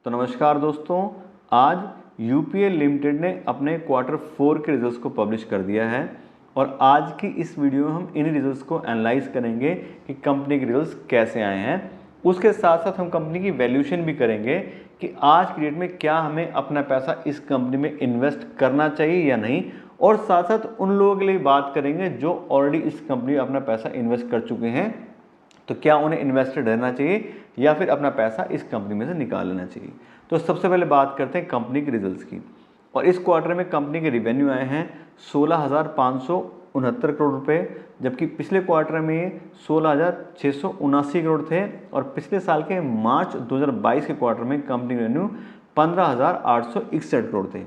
तो नमस्कार दोस्तों, आज यूपीएल लिमिटेड ने अपने Q4 के रिजल्ट्स को पब्लिश कर दिया है और आज की इस वीडियो में हम इन रिजल्ट्स को एनालाइज करेंगे कि कंपनी के रिजल्ट्स कैसे आए हैं। उसके साथ साथ हम कंपनी की वैल्यूएशन भी करेंगे कि आज की डेट में क्या हमें अपना पैसा इस कंपनी में इन्वेस्ट करना चाहिए या नहीं, और साथ साथ उन लोगों के लिए बात करेंगे जो ऑलरेडी इस कंपनी में अपना पैसा इन्वेस्ट कर चुके हैं, तो क्या उन्हें इन्वेस्टेड रहना चाहिए या फिर अपना पैसा इस कंपनी में से निकाल लेना चाहिए। तो सबसे पहले बात करते हैं कंपनी के रिजल्ट्स की। और इस क्वार्टर में कंपनी के रिवेन्यू आए हैं 16,569 करोड़ रुपए, जबकि पिछले क्वार्टर में 16,679 करोड़ थे और पिछले साल के मार्च 2022 के क्वार्टर में कंपनी का रेवेन्यू 15,861 करोड़ थे।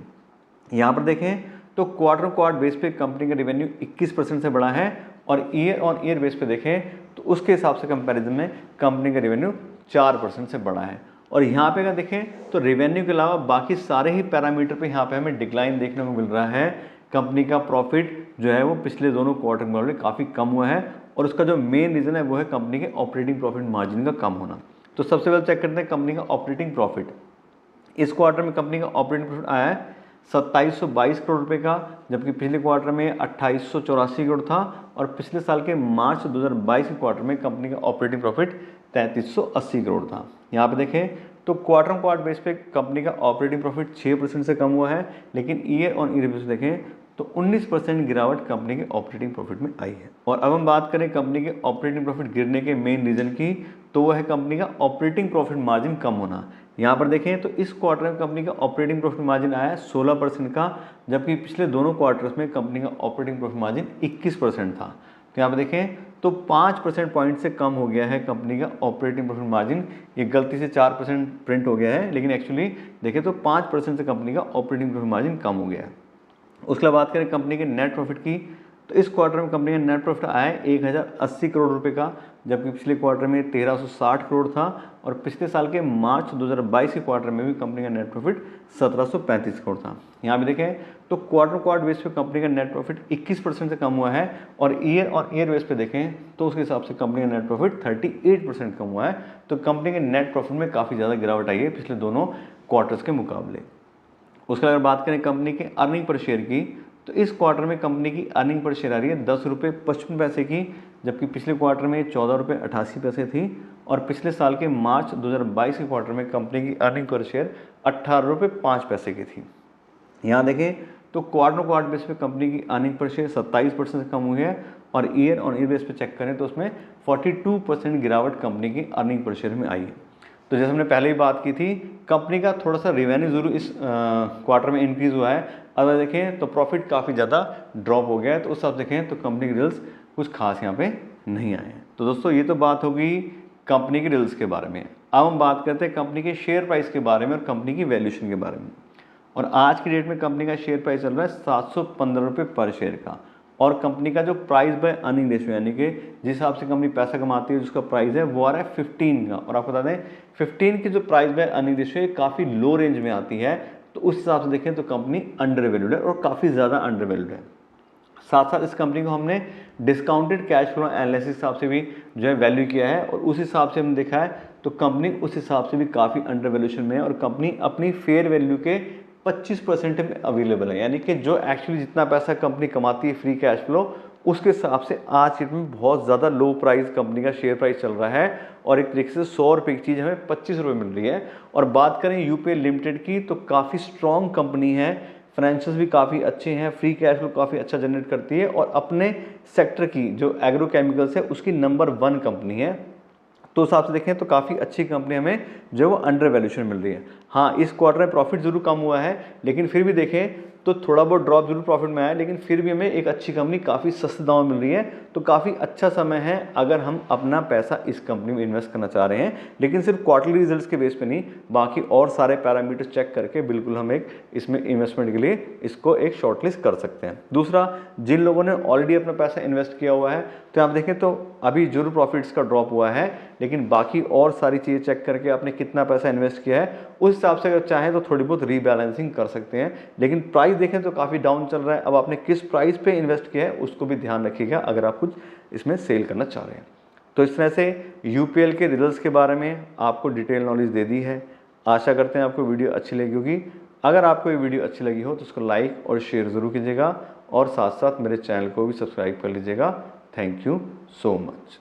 यहाँ पर देखें तो क्वार्टर बेस पे कंपनी का रिवेन्यू 21% से बढ़ा है और ईयर ऑन ईयर बेस पे देखें तो उसके हिसाब से कंपैरिजन में कंपनी का रिवेन्यू 4% से बढ़ा है। और यहाँ पे अगर देखें तो रिवेन्यू के अलावा बाकी सारे ही पैरामीटर पे यहाँ पे हमें डिक्लाइन देखने को मिल रहा है। कंपनी का प्रॉफिट जो है वो पिछले दोनों क्वार्टर के मुकाबले काफ़ी कम हुआ है और उसका जो मेन रीज़न है वो है कंपनी के ऑपरेटिंग प्रॉफिट मार्जिन का कम होना। तो सबसे पहले चेक करते हैं कंपनी का ऑपरेटिंग प्रॉफिट। इस क्वार्टर में कंपनी का ऑपरेटिंग प्रॉफिट आया है 2722 करोड़ रुपए का, जबकि पिछले क्वार्टर में 2884 करोड़ था और पिछले साल के मार्च 2022 के क्वार्टर में कंपनी का ऑपरेटिंग प्रॉफिट 3380 करोड़ था। यहाँ पे देखें तो क्वार्टर बेस पे कंपनी का ऑपरेटिंग प्रॉफिट 6% से कम हुआ है, लेकिन ईयर ऑन ईयर बेस देखें तो 19% गिरावट कंपनी के ऑपरेटिंग प्रॉफिट में आई है। और अब हम बात करें कंपनी के ऑपरेटिंग प्रॉफिट गिरने के मेन रीजन की, तो वह है कंपनी का ऑपरेटिंग प्रॉफिट मार्जिन कम होना। यहाँ पर देखें तो इस क्वार्टर में कंपनी का ऑपरेटिंग प्रॉफिट मार्जिन आया है 16% का, जबकि पिछले दोनों क्वार्टर्स में कंपनी का ऑपरेटिंग प्रॉफिट मार्जिन 21% था। तो यहाँ पर देखें तो 5% पॉइंट से कम हो गया है कंपनी का ऑपरेटिंग प्रॉफिट मार्जिन। ये गलती से 4% प्रिंट हो गया है, लेकिन एक्चुअली देखें तो 5% से कंपनी का ऑपरेटिंग प्रॉफिट मार्जिन कम हो गया है। उसके बाद बात करें कंपनी के नेट प्रॉफिट की, तो इस क्वार्टर में कंपनी का नेट प्रॉफिट आया है 1080 करोड़ रुपए का, जबकि पिछले क्वार्टर में 1360 करोड़ था और पिछले साल के मार्च 2022 के क्वार्टर में भी कंपनी का नेट प्रॉफिट 1735 करोड़ था। यहाँ भी देखें तो क्वार्टर बेस पे कंपनी का नेट प्रॉफिट 21% से कम हुआ है और ईयर ऑन ईयर बेस पे देखें तो उसके हिसाब से कंपनी का नेट प्रॉफिट 38% कम हुआ है। तो कंपनी के नेट प्रॉफिट में काफ़ी ज़्यादा गिरावट आई है पिछले दोनों क्वार्टर्स के मुकाबले। उसके अगर बात करें कंपनी के अर्निंग पर शेयर की, तो इस क्वार्टर में कंपनी की अर्निंग पर शेयर आ रही है 10 रुपये 55 पैसे की, जबकि पिछले क्वार्टर में 14 रुपये 88 पैसे थी और पिछले साल के मार्च 2022 के क्वार्टर में कंपनी की अर्निंग पर शेयर 18 रुपये 5 पैसे की थी। यहाँ देखें तो क्वार्टर बेस पे कंपनी की अर्निंग पर शेयर 27% से कम हुई है और ईयर ऑन ईयर बेस पे चेक करें तो उसमें 42% गिरावट कंपनी की अर्निंग पर शेयर में आई है। तो जैसे हमने पहले ही बात की थी, कंपनी का थोड़ा सा रेवेन्यू जरूर इस क्वार्टर में इंक्रीज़ हुआ है, अगर देखें तो प्रॉफिट काफ़ी ज़्यादा ड्रॉप हो गया है। तो उस हिसाब से देखें तो कंपनी के रिजल्ट्स कुछ खास यहाँ पे नहीं आए हैं। तो दोस्तों ये तो बात होगी कंपनी के रिजल्ट्स के बारे में। अब हम बात करते हैं कंपनी के शेयर प्राइस के बारे में और कंपनी की वैल्यूएशन के बारे में। और आज की डेट में कंपनी का शेयर प्राइस चल रहा है 715 रुपये पर शेयर का, और कंपनी का जो प्राइस बाय अर्निंग रेशियो यानी कि जिस हिसाब से कंपनी पैसा कमाती है जिसका प्राइस है वो आ रहा है 15 का। और आपको बता दें 15 की जो प्राइस बाय अर्निंग रेशियो है काफ़ी लो रेंज में आती है। तो उस हिसाब से देखें तो कंपनी अंडर वैल्यूड है और काफ़ी ज़्यादा अंडर वैल्यूड है। साथ साथ इस कंपनी को हमने डिस्काउंटेड कैश फ्लो एनालिसिस हिसाब से भी जो है वैल्यू किया है और उस हिसाब से हमने देखा है तो कंपनी उस हिसाब से भी काफ़ी अंडर वैल्यूएशन में है और कंपनी अपनी फेयर वैल्यू के 25% में अवेलेबल है। यानी कि जो एक्चुअली जितना पैसा कंपनी कमाती है फ्री कैश फ्लो उसके हिसाब से आज की डेट में बहुत ज़्यादा लो प्राइस कंपनी का शेयर प्राइस चल रहा है और एक तरीके से 100 रुपये की चीज़ हमें 25 रुपये मिल रही है। और बात करें यूपीएल लिमिटेड की तो काफ़ी स्ट्रॉन्ग कंपनी है, फाइनेंशियल्स भी काफ़ी अच्छे हैं, फ्री कैश फ्लो काफ़ी अच्छा जनरेट करती है और अपने सेक्टर की जो एग्रो केमिकल्स है उसकी नंबर 1 कंपनी है। तो उस हिसाब से देखें तो काफ़ी अच्छी कंपनी हमें जो वो अंडर वैल्यूएशन मिल रही है। हाँ, इस क्वार्टर में प्रॉफिट जरूर कम हुआ है, लेकिन फिर भी देखें तो थोड़ा बहुत ड्रॉप जरूर प्रॉफिट में आया, लेकिन फिर भी हमें एक अच्छी कंपनी काफ़ी सस्ते दाम में मिल रही है। तो काफ़ी अच्छा समय है अगर हम अपना पैसा इस कंपनी में इन्वेस्ट करना चाह रहे हैं, लेकिन सिर्फ क्वार्टरली रिजल्ट्स के बेस पे नहीं, बाकी और सारे पैरामीटर्स चेक करके बिल्कुल हम एक इसमें इन्वेस्टमेंट के लिए इसको एक शॉर्टलिस्ट कर सकते हैं। दूसरा, जिन लोगों ने ऑलरेडी अपना पैसा इन्वेस्ट किया हुआ है तो आप देखें तो अभी जरूर प्रॉफिट्स का ड्रॉप हुआ है, लेकिन बाकी और सारी चीज़ें चेक करके आपने कितना पैसा इन्वेस्ट किया है उस हिसाब से अगर चाहें तो थोड़ी बहुत रीबैलेंसिंग कर सकते हैं। लेकिन प्राइस देखें तो काफ़ी डाउन चल रहा है। अब आपने किस प्राइस पे इन्वेस्ट किया है उसको भी ध्यान रखिएगा अगर आप कुछ इसमें सेल करना चाह रहे हैं। तो इस तरह से यूपीएल के रिजल्ट्स के बारे में आपको डिटेल नॉलेज दे दी है। आशा करते हैं आपको वीडियो अच्छी लगी होगी। अगर आपको ये वीडियो अच्छी लगी हो तो उसको लाइक और शेयर ज़रूर कीजिएगा और साथ साथ मेरे चैनल को भी सब्सक्राइब कर लीजिएगा। Thank you so much.